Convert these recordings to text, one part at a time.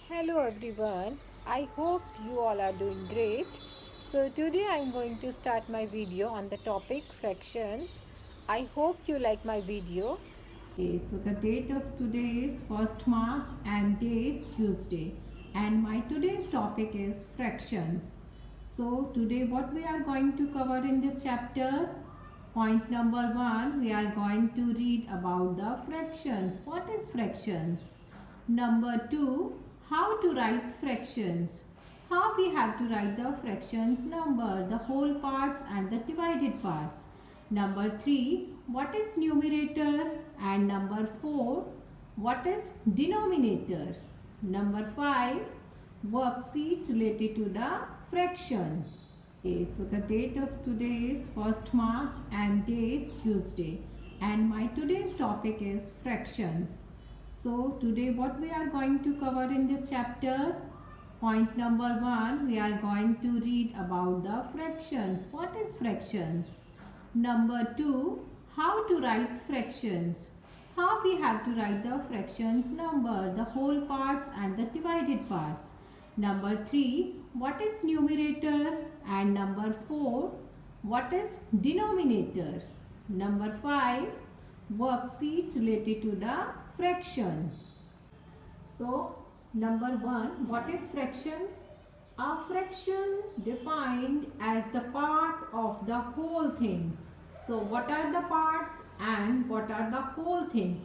Hello everyone, I hope you all are doing great. So today I am going to start my video on the topic fractions. I hope you like my video. Okay, so the date of today is 1st March and day is Tuesday, and my today's topic is fractions. So today what we are going to cover in this chapter? Point number 1, we are going to read about the fractions. What is fractions? Number 2, how to write fractions. How we have to write the fractions number, the whole parts and the divided parts. Number 3, what is numerator? And number 4, what is denominator? Number 5, worksheet related to the fractions. Okay, so the date of today is 1st March and day is Tuesday, and my today's topic is fractions. So today what we are going to cover in this chapter? Point number 1, we are going to read about the fractions. What is fractions? Number 2, how to write fractions. How we have to write the fractions number, the whole parts and the divided parts. Number 3, what is numerator? And number 4, what is denominator? Number 5, worksheet related to the fractions. So, number 1, what is fractions? A fraction defined as the part of the whole thing. So, what are the parts and what are the whole things?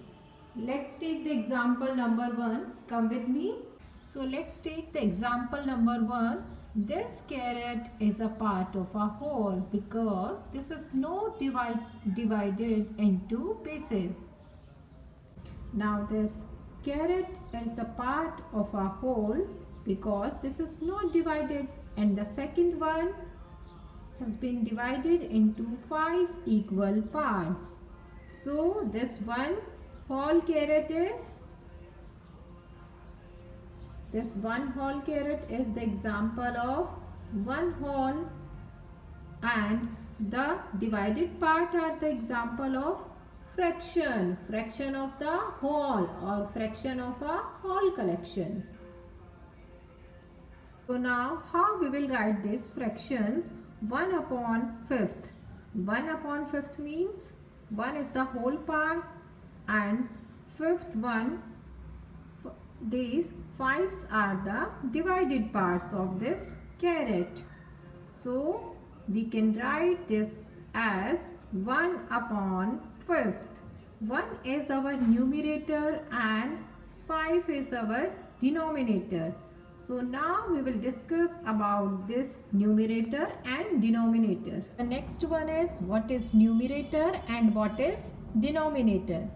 Let's take the example number 1. Come with me. So, let's take the example number 1. This carrot is a part of a whole because this is not divided into pieces. Now this carrot is the part of a whole because this is not divided, and the second one has been divided into 5 equal parts. So this one whole carrot is the example of one whole, and the divided part are the example of fraction of the whole or fraction of a whole collections. So now how we will write these fractions? 1 upon 5th. 1 upon 5th means 1 is the whole part and 5th one, these 5s are the divided parts of this carrot. So we can write this as 1 upon 5th. 1 is our numerator and 5 is our denominator. So now we will discuss about this numerator and denominator. The next one is what is numerator and what is denominator.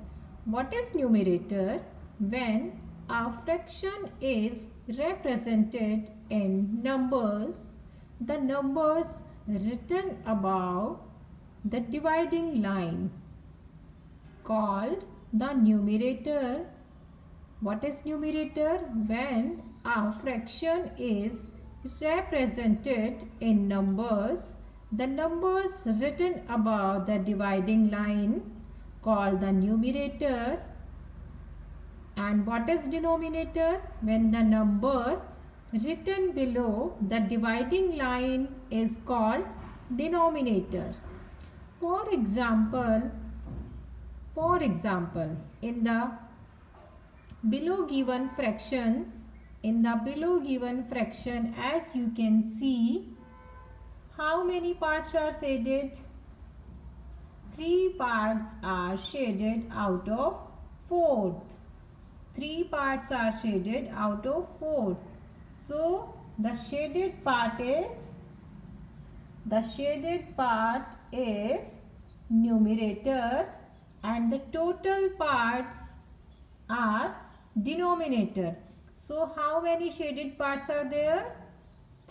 What is numerator? When a fraction is represented in numbers, the numbers written above the dividing line called the numerator. What is numerator? When a fraction is represented in numbers, the numbers written above the dividing line called the numerator. And what is denominator? When the number written below the dividing line is called denominator. For example, in the below given fraction, as you can see, how many parts are shaded? 3 parts are shaded out of 4th. 3 parts are shaded out of 4th. So the shaded part is numerator and the total parts are denominator. So how many shaded parts are there?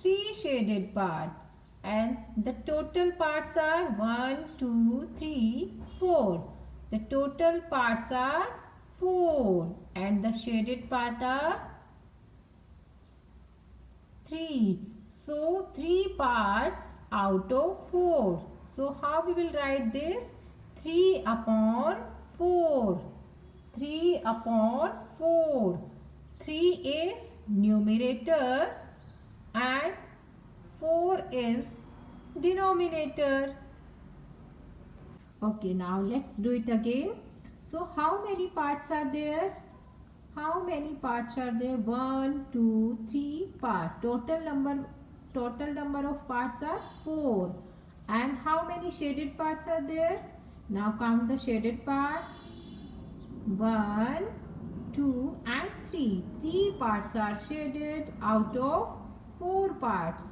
3 shaded parts, and the total parts are 1, 2, 3, 4. The total parts are 4 and the shaded part are 3. So 3 parts out of 4. So how we will write this? 3 upon 4. 3 upon 4. 3 is numerator and 4 is denominator. Okay, now let's do it again. So how many parts are there? How many parts are there? 1, 2, 3 parts. Total number of parts are 4. And how many shaded parts are there? Now count the shaded part. 1, 2 and 3. 3 parts are shaded out of 4 parts.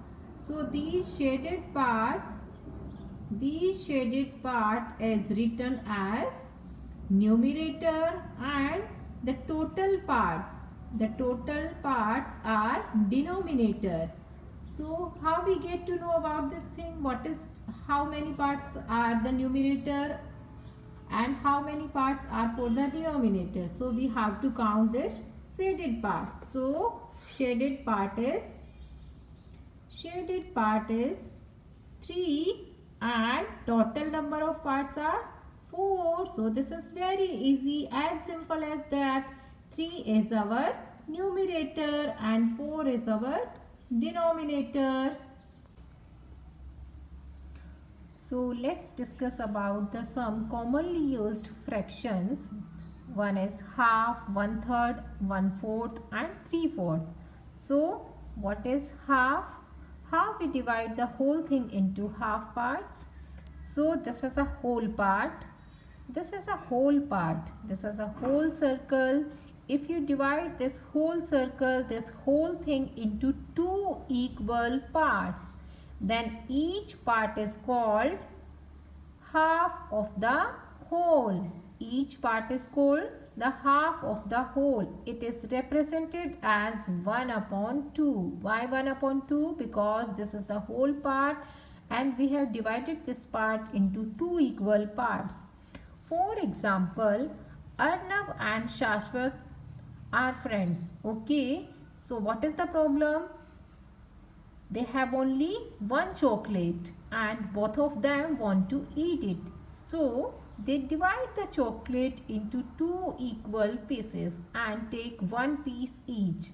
So these shaded part is written as numerator, and the total parts are denominator. So how we get to know about this thing? How many parts are the numerator and how many parts are for the denominator? So we have to count this shaded part. So shaded part is 3 and total number of parts are 4. So this is very easy, as simple as that. 3 is our numerator and 4 is our denominator. So let's discuss about some commonly used fractions. One is half, 1/3, 1/4 and 3/4. So what is half? How we divide the whole thing into half parts. So this is a whole part. This is a whole part. This is a whole circle. If you divide this whole circle, this whole thing into 2 equal parts, then each part is called half of the whole. Each part is called the half of the whole. It is represented as 1/2. Why 1/2? Because this is the whole part and we have divided this part into 2 equal parts. For example, Arnav and Shashwat are friends. Okay, so what is the problem? They have only one chocolate and both of them want to eat it. So they divide the chocolate into 2 equal pieces and take 1 piece each.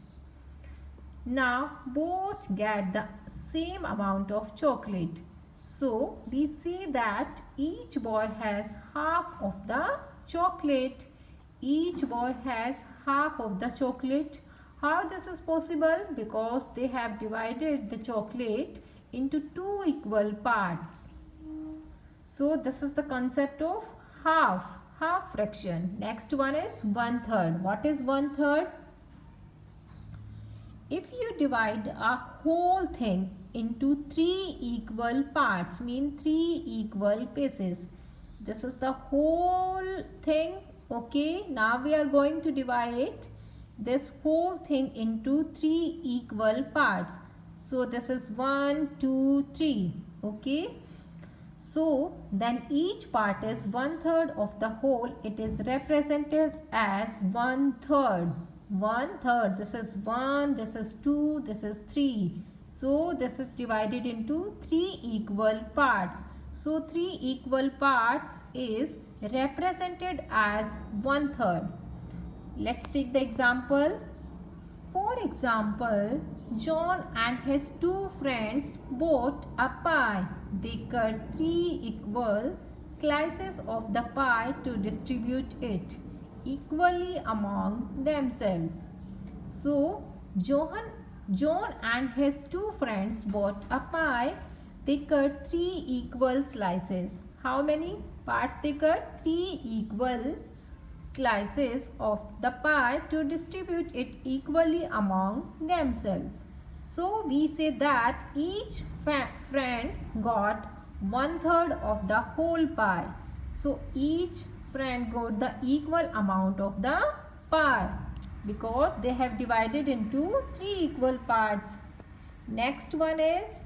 Now both get the same amount of chocolate. So we see that each boy has half of the chocolate. Each boy has half of the chocolate. How this is possible? Because they have divided the chocolate into 2 equal parts. So this is the concept of half fraction. Next one is 1/3. What is 1/3? If you divide a whole thing into 3 equal parts, mean 3 equal pieces. This is the whole thing. Okay, now we are going to divide this whole thing into 3 equal parts. So this is 1, 2, 3. Okay. So then each part is 1/3 of the whole. It is represented as 1/3. 1/3. This is 1, this is 2, this is 3. So this is divided into 3 equal parts. So 3 equal parts is represented as 1/3. Let's take the example. For example, John and his 2 friends bought a pie. They cut 3 equal slices of the pie to distribute it equally among themselves. So, John and his 2 friends bought a pie. They cut 3 equal slices. How many parts they cut? 3 equal slices of the pie to distribute it equally among themselves. So we say that each friend got 1/3 of the whole pie. So each friend got the equal amount of the pie because they have divided into 3 equal parts. Next one is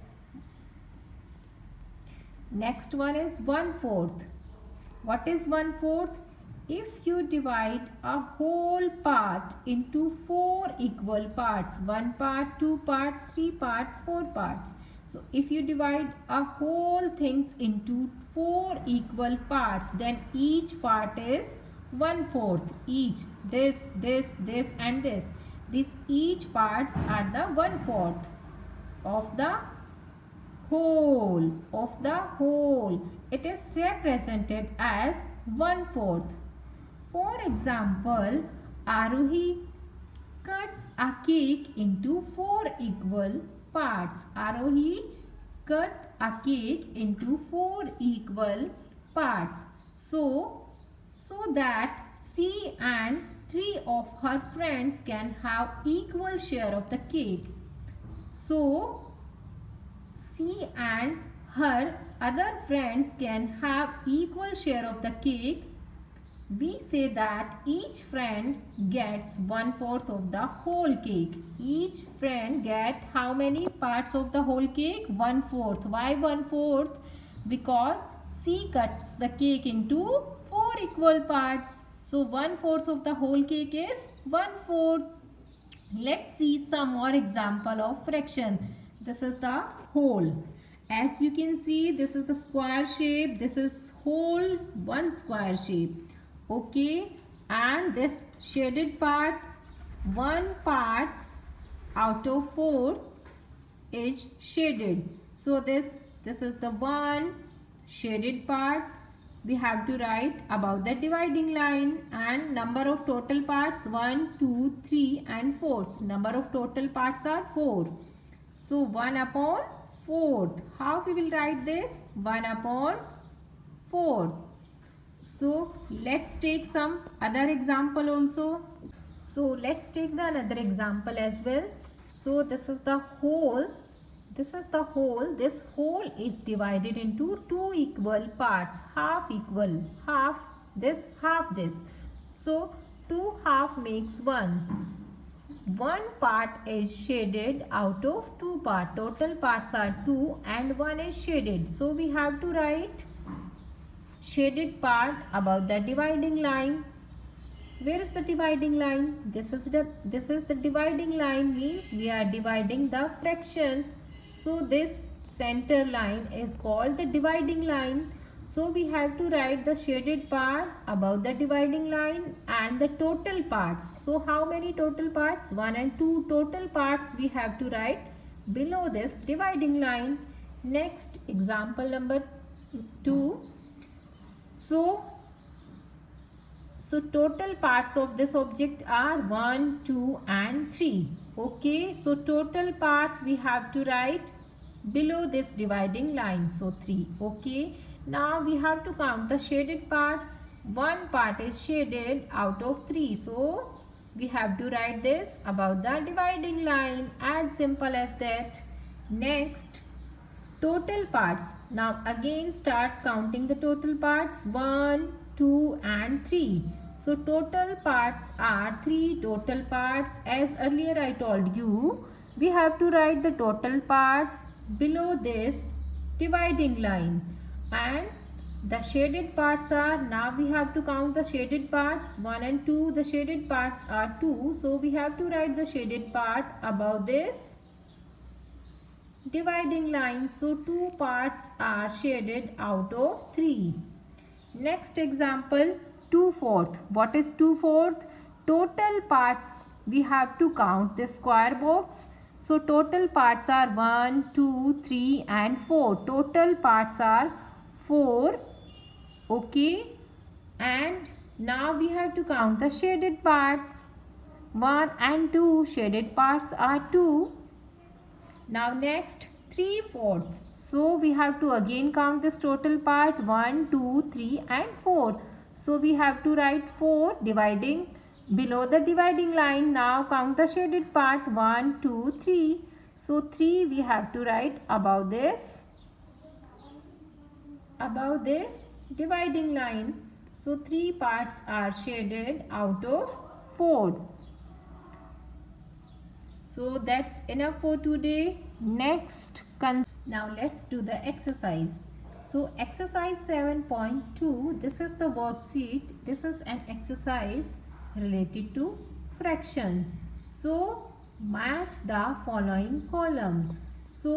1/4. What is 1/4? If you divide a whole part into 4 equal parts, 1 part, 2 part, 3 part, 4 parts. So if you divide a whole things into 4 equal parts, then each part is 1/4 each. This and this. This each parts are the 1/4 of the whole. It is represented as 1/4. For example, Arohi cuts a cake into 4 equal parts. Arohi cut a cake into 4 equal parts. So that she and 3 of her friends can have equal share of the cake. So she and her other friends can have equal share of the cake. We say that each friend gets 1/4 of the whole cake. Each friend get how many parts of the whole cake? 1/4. Why 1/4? Because she cuts the cake into 4 equal parts. So 1/4 of the whole cake is 1/4. Let's see some more example of fraction. This is the whole. As you can see, this is the square shape. This is whole, one square shape. Okay, and this shaded part, one part out of 4 is shaded. So this is the one shaded part. We have to write about the dividing line, and number of total parts 1, 2, 3 and 4. Number of total parts are 4. So 1/4. How we will write this? 1/4. So let's take some other example also. So let's take the another example as well. So this is the whole. This whole is divided into 2 equal parts, half equal, half this, half this. So 2 half makes 1. One part is shaded out of 2 parts. Total parts are 2 and 1 is shaded. So we have to write shaded part above the dividing line. Where is the dividing line? This is the dividing line, means we are dividing the fractions. So this center line is called the dividing line. So we have to write the shaded part above the dividing line and the total parts. So how many total parts? 1 and 2 total parts we have to write below this dividing line. Next, example number 2. So total parts of this object are 1, 2 and 3. Okay, so total part we have to write below this dividing line. So 3. Okay, now we have to count the shaded part. One part is shaded out of 3. So we have to write this about the dividing line. As simple as that. Next, total parts. Now again start counting the total parts. 1, 2 and 3. So total parts are 3 total parts. As earlier I told you, we have to write the total parts below this dividing line. And the shaded parts are, now we have to count the shaded parts. 1 and 2, the shaded parts are 2. So we have to write the shaded part above this dividing line. So 2 parts are shaded out of 3. Next example, 2/4. What is 2/4? Total parts we have to count this square box. So total parts are 1, 2, 3 and 4. Total parts are 4. Okay. And now we have to count the shaded parts. 1 and 2 shaded parts are 2. Now next, 3/4. So we have to again count this total part 1, 2, 3 and 4. So we have to write 4 dividing below the dividing line. Now count the shaded part 1, 2, 3. So 3 we have to write above this dividing line. So 3 parts are shaded out of 4. So that's enough for today. Next, now let's do the exercise. So exercise 7.2, this is the worksheet. This is an exercise related to fraction. So match the following columns. So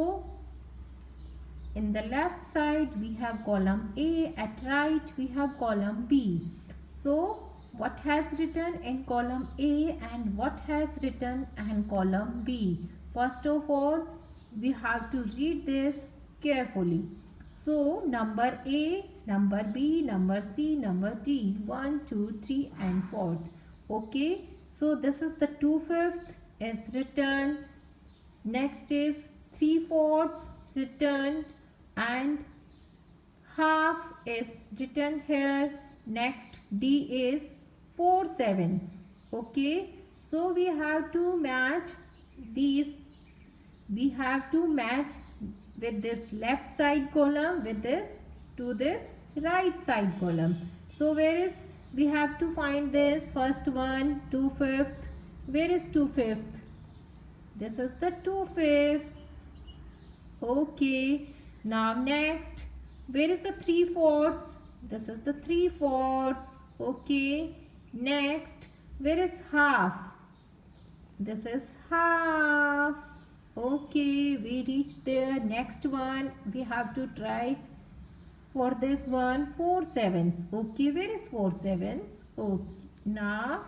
in the left side we have column A, at right we have column B. So what has written in column A and what has written in column B. First of all, we have to read this carefully. So number A, number B, number C, number D, 1, 2, 3 and 4th. Okay, so this is the 2/5 is written. Next is 3/4 written and half is written here. Next D is 4/7. Okay, so we have to match these. We have to match with this left side column with this to this right side column. So where is, we have to find this first one, 2/5. Where is 2/5? This is the 2/5. Okay, now next, where is the 3/4? This is the 3/4. Okay, next, where is half? This is half. Okay, we reached there. Next one, we have to try for this one, 4/7. Okay, where is 4/7? Okay, now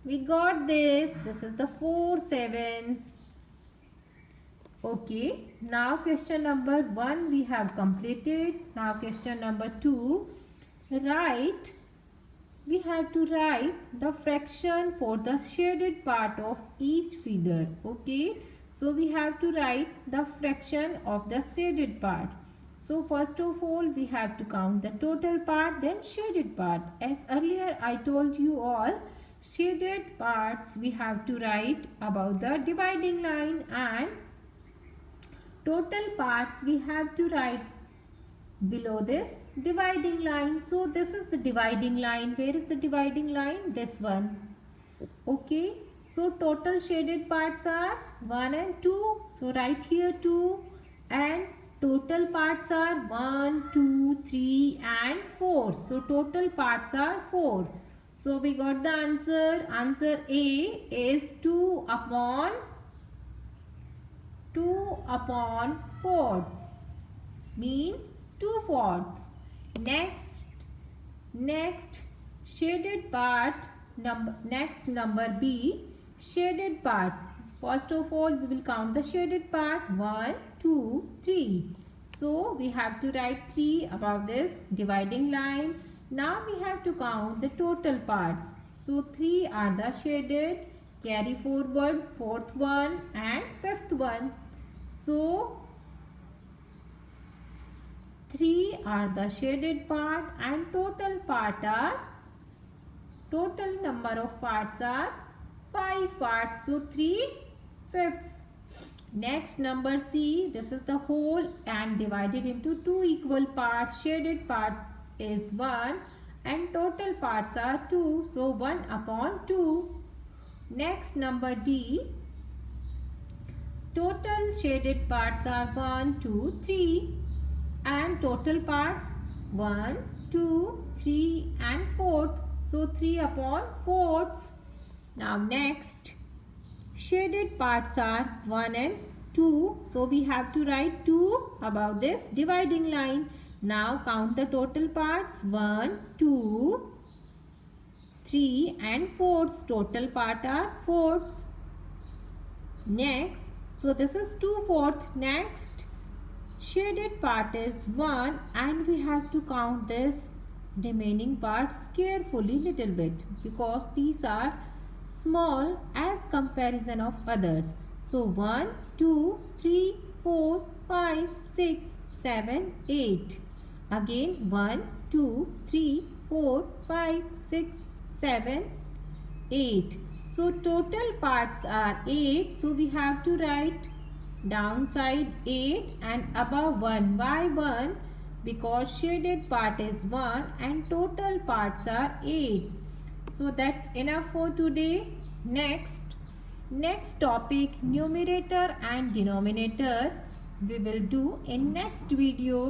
we got this. This is the 4/7. Okay, now question number 1 we have completed. Now question number 2, write. We have to write the fraction for the shaded part of each figure. Okay, so we have to write the fraction of the shaded part. So first of all, we have to count the total part, then shaded part. As earlier I told you all, shaded parts we have to write about the dividing line, and total parts we have to write below this dividing line. So this is the dividing line. Where is the dividing line? This one. Okay, so total shaded parts are 1 and 2. So write here 2, and total parts are 1, 2, 3 and 4. So total parts are 4. So we got the answer. Answer A is 2 upon 4ths, means 2/4. Next shaded part, number B, shaded parts. First of all, we will count the shaded part, 1, 2, 3. So we have to write 3 above this dividing line. Now we have to count the total parts. So 3 are the shaded. Carry forward 4th one and 5th one. So 3 are the shaded part, and total number of parts are 5 parts. So 3/5. Next number C, this is the whole and divided into 2 equal parts. Shaded parts is 1 and total parts are 2. So 1 upon 2. Next number D, total shaded parts are 1, 2, 3 and total parts 1, 2, 3 and 4th. So 3 upon 4ths. Now next, shaded parts are 1 and 2. So we have to write 2 above this dividing line. Now count the total parts, 1, 2, 3 and 4ths. Total part are 4ths. Next, so this is 2/4. Next, shaded part is 1, and we have to count this remaining parts carefully little bit, because these are small as comparison of others. So 1, 2, 3, 4, 5, 6, 7, 8. Again 1, 2, 3, 4, 5, 6, 7, 8. So total parts are 8. So we have to write downside 8 and above 1. Why 1? Because shaded part is 1 and total parts are 8. So that's enough for today. Next topic, numerator and denominator, we will do in next video.